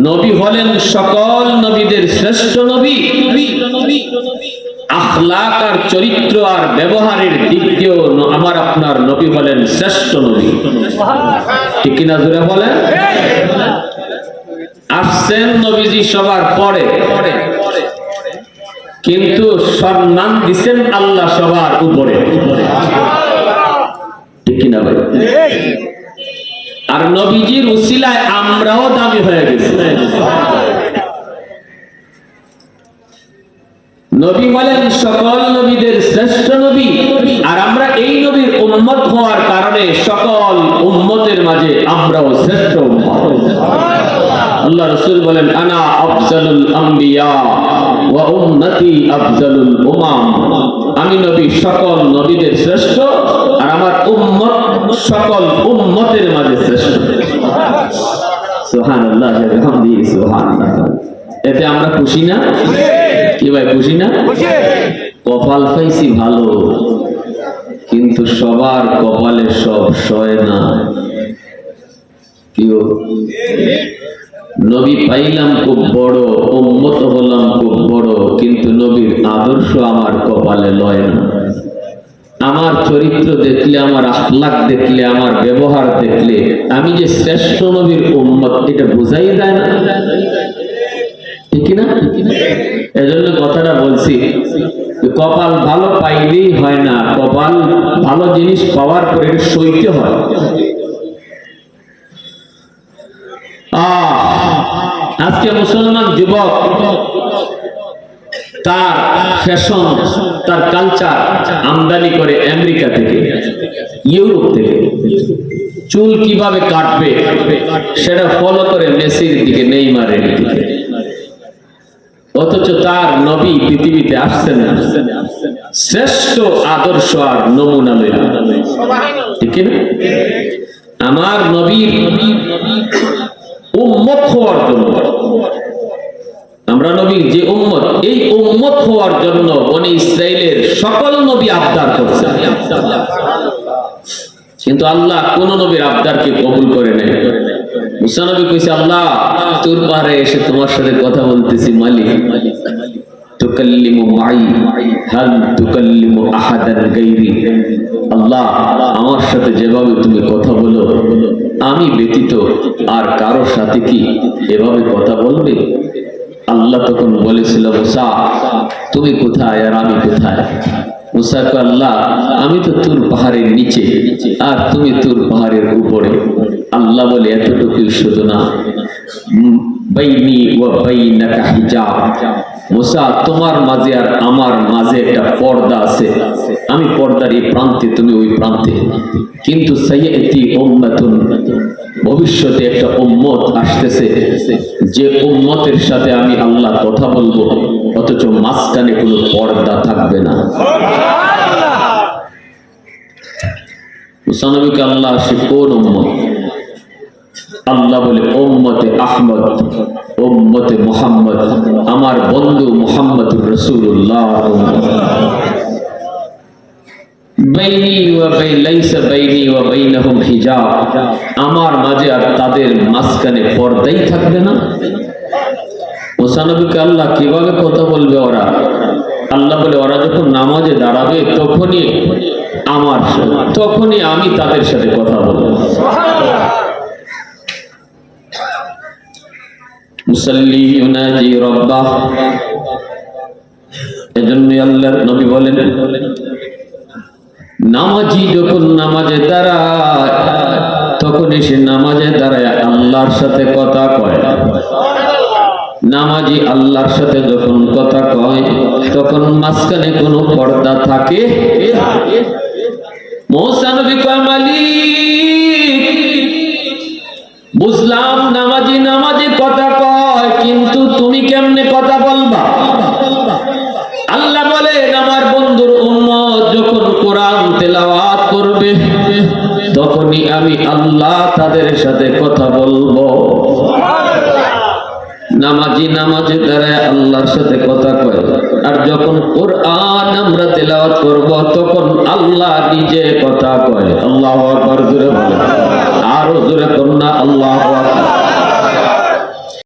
নবী হলেন সকল নবীদের শ্রেষ্ঠ নবী। আখলাক আর চরিত্র আর ব্যবহারের দিক দিয়েও আমার আপনার নবী হলেন শ্রেষ্ঠ নবী। ঠিক কিনা জোরে বলেন? আসছেন নবীজি সবার পরে, কিন্তু সম্মান দিচ্ছেন আল্লাহ সবার উপরে। ঠিক কিনা ভাই? আর নবীজির উসিলায় আমরাও দামি হয়ে গেছি। নবী হলেন সকল নবীদের শ্রেষ্ঠ নবী, আর আমরা এই নবীর উম্মত হওয়ার কারণে সকল উম্মতের মাঝে আমরাও শ্রেষ্ঠ উম্মত। আল্লাহ রাসূল বলেন, আনা আফজালুল আম্বিয়া ওয়া উম্মতি আফজালুল উমাম। আমি নবী সকল নবীদের শ্রেষ্ঠ, আর আমার উম্মত সকল উম্মতের মাঝে শ্রেষ্ঠ। সুবহানাল্লাহ ওয়া বিহামদিহি সুবহানাল্লাহ। এতে আমরা খুশি না? কি ভাই খুশি না? কপাল পাইছি ভালো, কিন্তু সবার কপালে সব সয় না। কি নবী পাইলাম খুব বড়, উম্মত হলাম খুব বড়, কিন্তু নবীর আদর্শ আমার কপালে লয় না। আমার চরিত্র দেখলে, আমার আখলাক দেখলে, আমার ব্যবহার দেখলে আমি যে শ্রেষ্ঠ নবীর উম্মত এটা বোঝাই যায় না। ঠিক না? এজন্য কথাটা বলছি, কপাল ভালো পাইলেই হয় না, কপাল ভালো জিনিস পাওয়ার পরে সইতে হয়। আজকে মুসলমান যুবক তার ফ্যাশন, তার কালচার আমদানি করে আমেরিকা থেকে, ইউরোপ থেকে। চুল কিভাবে কাটবে সেটা ফলো করে মেসির দিকে, নেইমারের দিকে। অথচ তার নবী পৃথিবীতে আসছেন শ্রেষ্ঠ আদর্শ আর নমুনা লইয়া। ঠিক না? আমার নবীর উম্মত হওয়ার জন্য, আমরা নবীর যে উম্মত, এই উম্মত হওয়ার জন্য বনি ইসরাইলের সকল নবী আবদার করছেন, কিন্তু আল্লাহ কোন নবীর আবদারকে কবুল করে নেয়। মুসা নবী কইছে, আল্লাহ তোর পাহাড়ে এসে তোমার সাথে কথা বলতেছি, মালিক তুকাল্লিমু মাই হাল তুকাল্লিমু আহাদান গায়রি। আল্লাহ আমার সাথে যেভাবে তুমি কথা বলো, আমি ব্যতীত আর কারো সাথে কি এভাবে কথা বলবে? আল্লাহ তখন বলেছিল, মুসা তুমি কোথায় আর আমি কোথায়? মুসা কয়, আল্লাহ আমি তো তুর পাহাড়ের নিচে আর তুমি তুর পাহাড়ের উপরে। আল্লাহ বলে, এতটুকুই শুধু না, বাইনি ওয়া বাইনাকা হিজাব। মুসা তোমার মাঝে আর আমার মাঝে একটা পর্দা আছে, আমি পর্দার এই প্রান্তে, তুমি ওই প্রান্তে। কিন্তু সাইয়াতি উম্মাতুন, ভবিষ্যতে একটা উম্মত আসতেছে, যে উম্মতের সাথে আমি আল্লাহ কথা বলবো, অথচ মাঝখানে কোনো পর্দা থাকবে না। মুসা নবীকে আল্লাহ সে কোন উম্মত? আল্লাহ বলে, উম্মতে আহমদ, উম্মতে মুহাম্মদ, আমার বন্ধু মুহাম্মদুর রাসূলুল্লাহ। বাইনি ওয়া লাইসা বাইনি ওয়া বাইনাহুম হিজাব, আমার মাঝে আর তাদের মাঝখানে পর্দাই থাকবে না। মুসা নবীকে আল্লাহ কিভাবে কথা বলবে ওরা? আল্লাহ বলে, ওরা যখন নামাজে দাঁড়াবে তখনই আমি তাদের সাথে কথা বলবো। মুসাল্লি ইউনাজি রাব্বাহ। এজন্য আল্লাহর নবী বলেন, নামাজি যখন নামাজে দাঁড়ায় তখন এসে নামাজে দাঁড়ায় আল্লাহর সাথে কথা কয়। নামাজি আল্লাহর সাথে যখন কথা কয় তখন মাঝখানে কোনো পর্দা থাকে? মুসা নবী কয়, মালিক বুঝলাম নামাজি কথা কয়, কিন্তু তুমি কেমনে কথা বলবা? আল্লাহ বলেন, আমার বন্ধুর উম্মত যখন কোরআন তেলাওয়াত করবে তখনই আমি আল্লাহ তাদের সাথে কথা বলবো। নামাজে দাঁড়ায় আল্লাহর সাথে কথা কয়, আর যখন কোরআন আমরা তেলাওয়াত করব তখন আল্লাহ নিজে কথা কয়। আল্লাহু আকবার জোরে বলেন, আরো জোরে করুন না, আল্লাহু আকবার।